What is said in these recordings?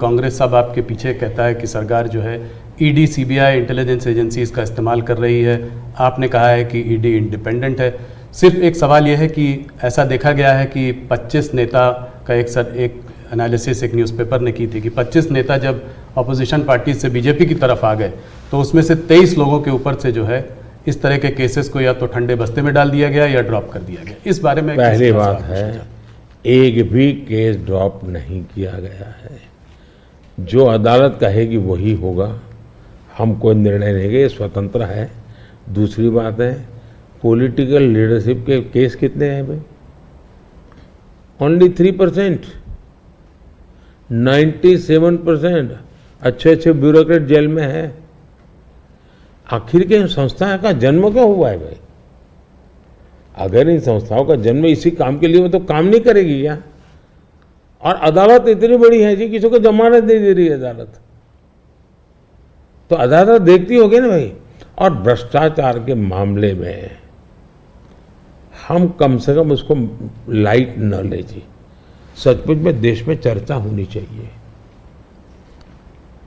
कांग्रेस सब आपके पीछे कहता है कि सरकार जो है ईडी, सीबीआई, इंटेलिजेंस एजेंसीज का इस्तेमाल कर रही है। आपने कहा है कि ईडी इंडिपेंडेंट है। सिर्फ एक सवाल यह है कि ऐसा देखा गया है कि 25 नेता का एक एनालिसिस एक न्यूज़पेपर ने की थी कि 25 नेता जब अपोजिशन पार्टी से बीजेपी की तरफ आ गए तो उसमें से 23 लोगों के ऊपर से जो है इस तरह के केसेस को या तो ठंडे बस्ते में डाल दिया गया या ड्रॉप कर दिया गया। इस बारे में पहली बात है, एक भी केस ड्रॉप नहीं किया गया है। जो अदालत कहेगी वही होगा, हम कोई निर्णय नहीं लेंगे, स्वतंत्र है। दूसरी बात है, पॉलिटिकल लीडरशिप के केस कितने हैं भाई? ओनली 3%। 97% अच्छे अच्छे ब्यूरोक्रेट जेल में है। आखिर के संस्था का जन्म क्यों हुआ है भाई? अगर इन संस्थाओं का जन्म इसी काम के लिए हो तो काम नहीं करेगी क्या? और अदालत इतनी बड़ी है जी, किसी को जमानत नहीं दे रही है अदालत, तो अदालत देखती होगी ना भाई। और भ्रष्टाचार के मामले में हम कम से कम उसको लाइट न ले जी। सचमुच में देश में चर्चा होनी चाहिए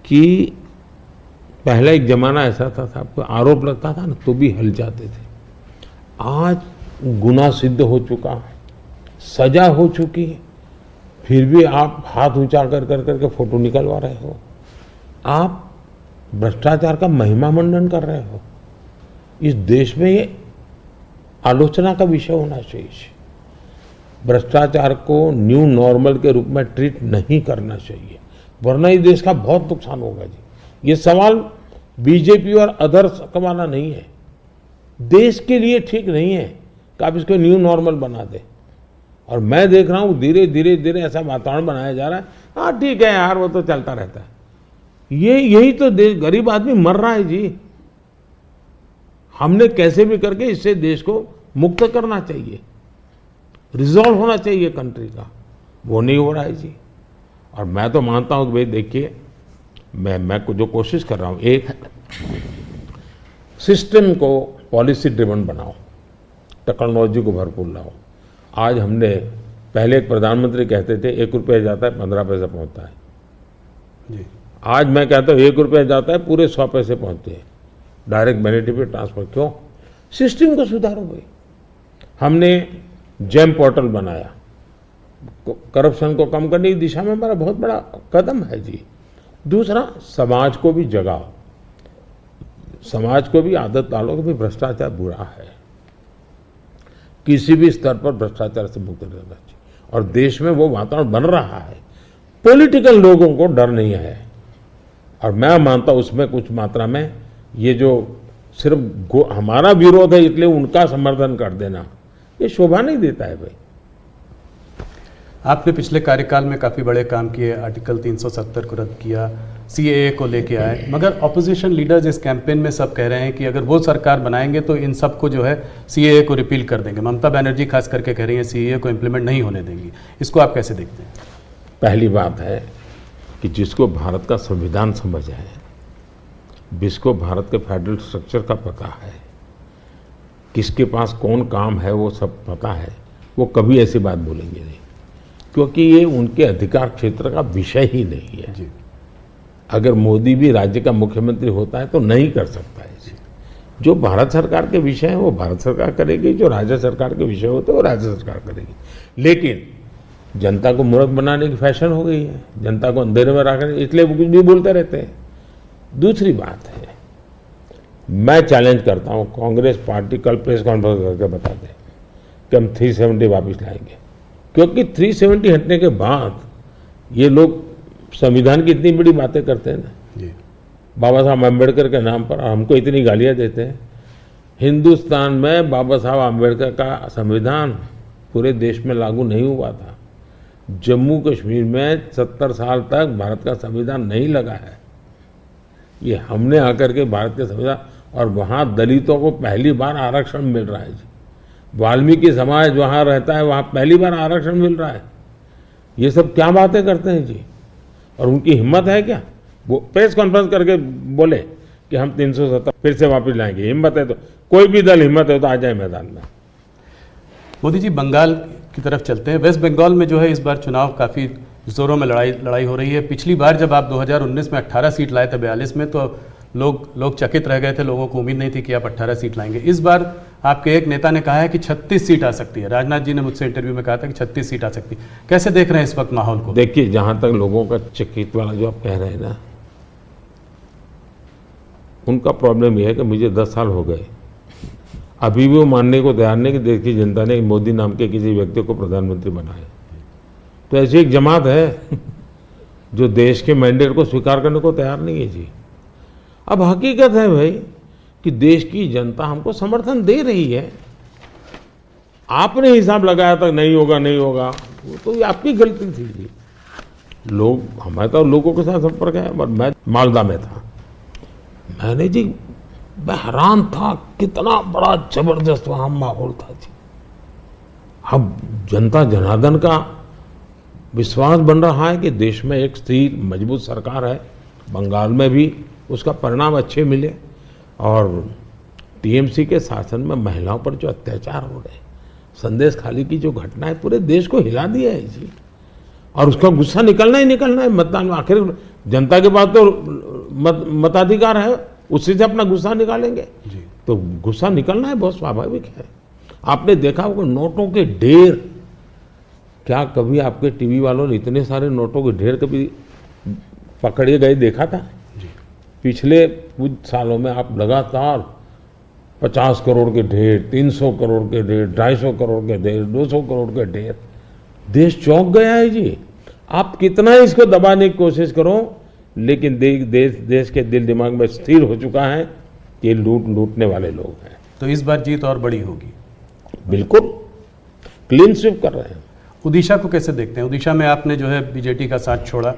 कि पहले एक जमाना ऐसा था, आपको आरोप लगता था ना तो भी हल जाते थे। आज गुनाह सिद्ध हो चुका, सजा हो चुकी, फिर भी आप हाथ ऊंचा कर करके फोटो निकलवा रहे हो। आप भ्रष्टाचार का महिमा मंडन कर रहे हो। इस देश में ये आलोचना का विषय होना चाहिए। भ्रष्टाचार को न्यू नॉर्मल के रूप में ट्रीट नहीं करना चाहिए, वरना इस देश का बहुत नुकसान होगा जी। ये सवाल बीजेपी और अदर्स का वाला नहीं है। देश के लिए ठीक नहीं है कि आप इसको न्यू नॉर्मल बना दे। और मैं देख रहा हूं धीरे धीरे धीरे ऐसा वातावरण बनाया जा रहा है, हाँ ठीक है यार वो तो चलता रहता है। यही तो देश, गरीब आदमी मर रहा है जी। हमने कैसे भी करके इससे देश को मुक्त करना चाहिए, रिजॉल्व होना चाहिए कंट्री का, वो नहीं हो रहा है जी। और मैं तो मानता हूं कि भाई देखिए, मैं जो कोशिश कर रहा हूं, एक सिस्टम को पॉलिसी ड्रिवन बनाओ, टेक्नोलॉजी को भरपूर लाओ। आज हमने, पहले एक प्रधानमंत्री कहते थे 1 रुपया जाता है 15 पैसे पहुंचता है जी। आज मैं कहता हूं 1 रुपया जाता है पूरे 100 पैसे पहुंचते हैं, डायरेक्ट बेनिफिट ट्रांसफर। क्यों? सिस्टम को सुधारो भाई। हमने जेम पोर्टल बनाया, करप्शन को कम करने की दिशा में हमारा बहुत बड़ा कदम है जी। दूसरा, समाज को भी जगाओ, समाज को भी आदत डालो कि भाई भ्रष्टाचार बुरा है, किसी भी स्तर पर भ्रष्टाचार से मुक्त रहना चाहिए। और देश में वो वातावरण बन रहा है, पॉलिटिकल लोगों को डर नहीं है। और मैं मानता हूं उसमें कुछ मात्रा में ये जो सिर्फ हमारा विरोध है इसलिए उनका समर्थन कर देना, ये शोभा नहीं देता है भाई। आपने पिछले कार्यकाल में काफ़ी बड़े काम किए, आर्टिकल 370 को रद्द किया, सीएए को लेके आए, मगर ऑपोजिशन लीडर्स इस कैंपेन में सब कह रहे हैं कि अगर वो सरकार बनाएंगे तो इन सब को जो है सीएए को रिपील कर देंगे। ममता बनर्जी खास करके कह रही हैं सीएए को इम्प्लीमेंट नहीं होने देंगी। इसको आप कैसे देखते हैं? पहली बात है कि जिसको भारत का संविधान समझ है, जिसको भारत के फेडरल स्ट्रक्चर का पता है, किसके पास कौन काम है वो सब पता है, वो कभी ऐसी बात बोलेंगे नहीं, क्योंकि ये उनके अधिकार क्षेत्र का विषय ही नहीं है जी। अगर मोदी भी राज्य का मुख्यमंत्री होता है तो नहीं कर सकता है जी। जो भारत सरकार के विषय हैं वो भारत सरकार करेगी, जो राज्य सरकार के विषय होते हैं वो राज्य सरकार करेगी। लेकिन जनता को मूर्ख बनाने की फैशन हो गई है, जनता को अंधेरे में रखने, इसलिए वो कुछ भी बोलते रहते हैं। दूसरी बात है, मैं चैलेंज करता हूं, कांग्रेस पार्टी कल प्रेस कॉन्फ्रेंस करके बता दे कि हम 370 वापस लाएंगे, क्योंकि 370 हटने के बाद ये लोग संविधान की इतनी बड़ी बातें करते हैं ना, बाबा साहब अम्बेडकर के नाम पर हमको इतनी गालियां देते हैं। हिंदुस्तान में बाबा साहब अम्बेडकर का संविधान पूरे देश में लागू नहीं हुआ था। जम्मू कश्मीर में 70 साल तक भारत का संविधान नहीं लगा है। ये हमने आकर के भारत के संविधान, और वहाँ दलितों को पहली बार आरक्षण मिल रहा है जी। वाल्मीकि समाज वहाँ रहता है, वहाँ पहली बार आरक्षण मिल रहा है। ये सब क्या बातें करते हैं जी। और उनकी हिम्मत है क्या, वो प्रेस कॉन्फ्रेंस करके बोले कि हम 370 फिर से वापस लाएंगे। हिम्मत है तो कोई भी दल हिम्मत है तो आ जाए मैदान में। मोदी जी, बंगाल की तरफ चलते हैं। वेस्ट बंगाल में जो है इस बार चुनाव काफ़ी जोरों में लड़ाई हो रही है। पिछली बार जब आप 2019 में 18 सीट लाए थे 42 में, तो लोग चकित रह गए थे, लोगों को उम्मीद नहीं थी कि आप 18 सीट लाएंगे। इस बार आपके एक नेता ने कहा है कि 36 सीट आ सकती है। राजनाथ जी ने मुझसे इंटरव्यू में कहा था कि 36 सीट आ सकती है। कैसे देख रहे हैं इस वक्त माहौल को? देखिए, जहां तक लोगों का चकित वाला जो आप कह रहे हैं ना, उनका प्रॉब्लम यह है कि मुझे 10 साल हो गए, अभी भी वो मानने को तैयार नहीं कि देश की जनता ने मोदी नाम के किसी व्यक्ति को प्रधानमंत्री बनाया। तो ऐसी एक जमात है जो देश के मैंडेट को स्वीकार करने को तैयार नहीं है जी। अब हकीकत है भाई कि देश की जनता हमको समर्थन दे रही है। आपने हिसाब लगाया था नहीं होगा नहीं होगा, वो तो आपकी गलती थी जी। हमारे तो लोगों के साथ संपर्क है। और मैं मालदा में था, मैंने जी, मैं हैरान था कितना बड़ा जबरदस्त वहां माहौल था जी। अब जनता जनार्दन का विश्वास बन रहा है कि देश में एक स्थिर मजबूत सरकार है। बंगाल में भी उसका परिणाम अच्छे मिले। और टीएमसी के शासन में महिलाओं पर जो अत्याचार हो रहे, संदेश खाली की जो घटना है, पूरे देश को हिला दिया है जी। और उसका गुस्सा निकलना ही निकलना है मतदान में। आखिर जनता के पास तो मताधिकार है, उससे से अपना गुस्सा निकालेंगे जी। तो गुस्सा निकलना है, बहुत स्वाभाविक है। आपने देखा होगा नोटों के ढेर, क्या कभी आपके टीवी वालों ने इतने सारे नोटों के ढेर कभी पकड़े गए देखा था जी? पिछले कुछ सालों में आप लगातार 50 करोड़ के ढेर, 300 करोड़ के ढेर, 250 करोड़ के ढेर, 200 करोड़ के ढेर, देश चौंक गया है जी। आप कितना इसको दबाने की कोशिश करो, लेकिन देश के दिल दिमाग में स्थिर हो चुका है कि ये लूटने वाले लोग हैं। तो इस बार जीत और बड़ी होगी? बिल्कुल, क्लीन स्वीप कर रहे हैं। उड़ीसा को कैसे देखते हैं? उड़ीसा में आपने जो है बीजेडी का साथ छोड़ा।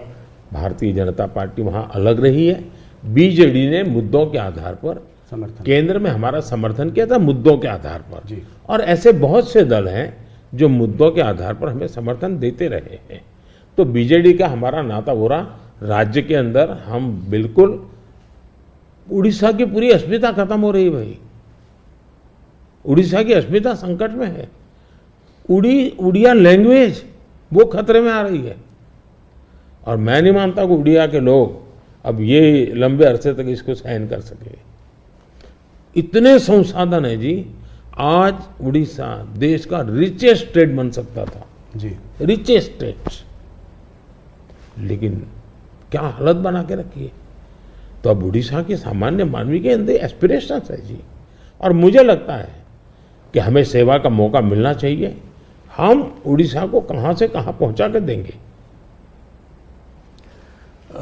भारतीय जनता पार्टी वहां अलग रही है। बीजेडी ने मुद्दों के आधार पर समर्थन, केंद्र में हमारा समर्थन किया था मुद्दों के आधार पर जी। और ऐसे बहुत से दल हैं जो मुद्दों के आधार पर हमें समर्थन देते रहे हैं। तो बीजेडी का हमारा नाता हो रहा, राज्य के अंदर हम बिल्कुल, उड़ीसा की पूरी अस्मिता खत्म हो रही भाई। उड़ीसा की अस्मिता संकट में है। उड़िया लैंग्वेज वो खतरे में आ रही है। और मैं नहीं मानता कि उड़िया के लोग अब ये लंबे अरसे तक इसको सहन कर सके। इतने संसाधन है जी। आज उड़ीसा देश का रिचेस्ट स्टेट बन सकता था जी, रिचेस्ट स्टेट, लेकिन क्या हालत बना के रखी है। तो अब उड़ीसा के सामान्य मानवी के अंदर एस्पिरेशंस है जी। और मुझे लगता है कि हमें सेवा का मौका मिलना चाहिए। हम उड़ीसा को कहां से कहां पहुंचा कर देंगे।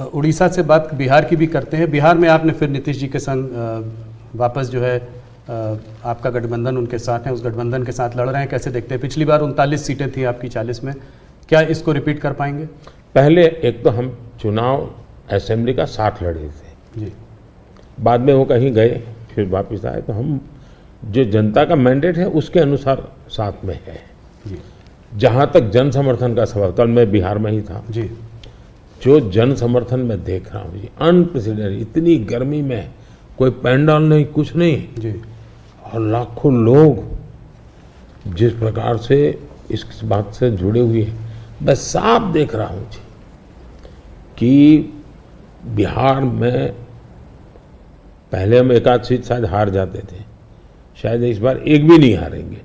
उड़ीसा से बात बिहार की भी करते हैं। बिहार में आपने फिर नीतीश जी के संग वापस जो है आपका गठबंधन उनके साथ है, उस गठबंधन के साथ लड़ रहे हैं। कैसे देखते हैं? पिछली बार 39 सीटें थी आपकी 40 में, क्या इसको रिपीट कर पाएंगे? पहले एक तो हम चुनाव असेंबली का साथ लड़े थे जी, बाद में वो कहीं गए फिर वापस आए। तो हम जो जनता का मैंडेट है उसके अनुसार साथ में है जी। जहाँ तक जन समर्थन का सवाल, कल मैं बिहार में ही था जी, जो जन समर्थन में देख रहा हूँ जी, अनप्रेसिडेंटेड। इतनी गर्मी में कोई पैंडल नहीं, कुछ नहीं जी, और लाखों लोग जिस प्रकार से इस बात से जुड़े हुए हैं, मैं साफ देख रहा हूँ जी कि बिहार में पहले हम एक आध सीट शायद हार जाते थे, शायद इस बार एक भी नहीं हारेंगे।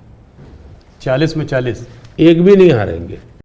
40 में 40 एक भी नहीं हारेंगे।